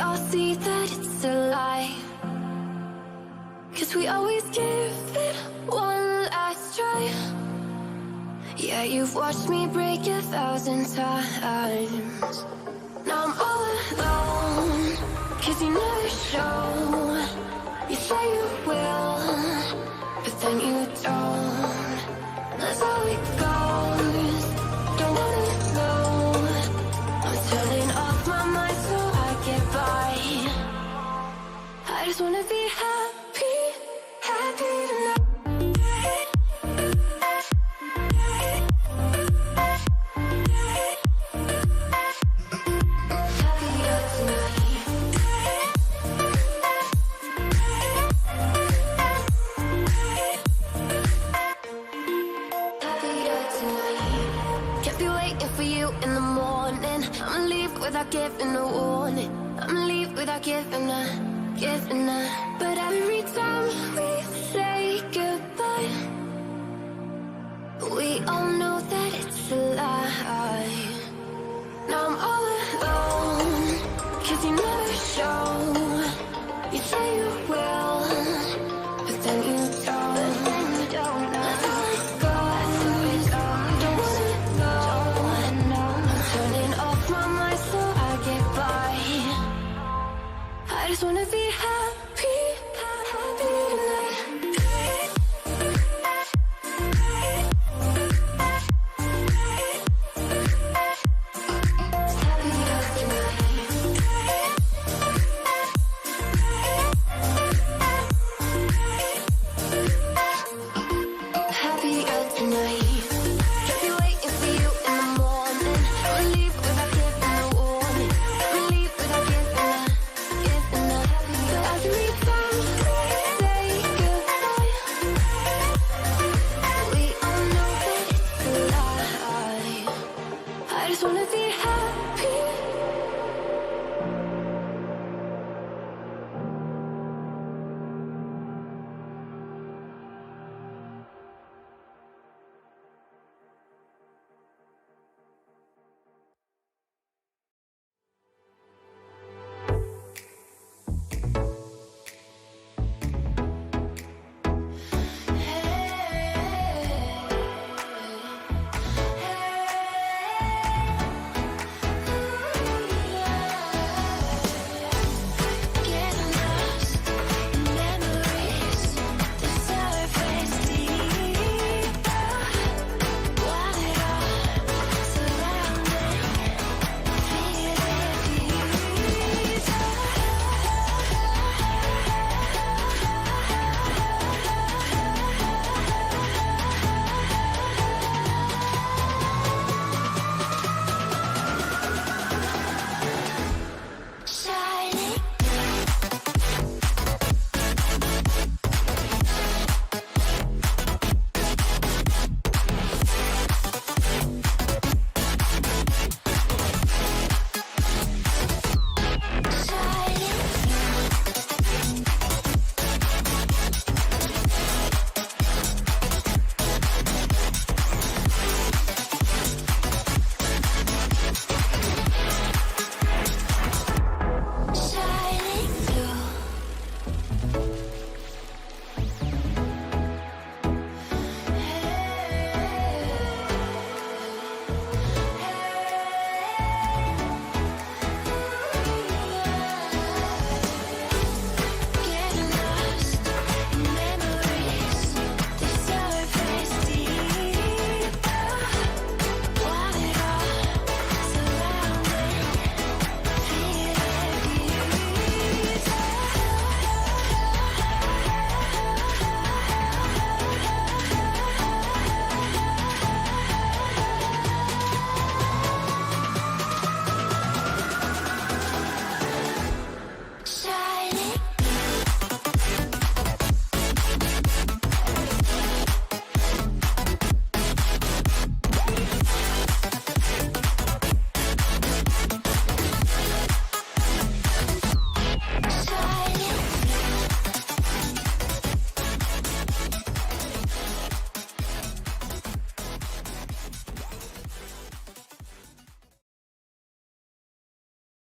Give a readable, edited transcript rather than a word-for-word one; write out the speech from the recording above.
all see that it's a lie. 'Cause we always give it one last try. Yeah, you've watched me break 1,000 times. Now I'm all alone, 'cause you never show. You say you will, but then you don't. That's how it goes. Don't wanna know. I'm turning off my mind so I get by. I just wanna be happy, happy tonight. Without giving a warning, I'ma leave without giving a. But every time we say goodbye, we all know that it's a lie. Now I'm all alone, 'cause you never show. You say you will, but then you don't. That's how it goes. Don't wanna know. I'm turning off my mind so I get by. I just wanna be happy.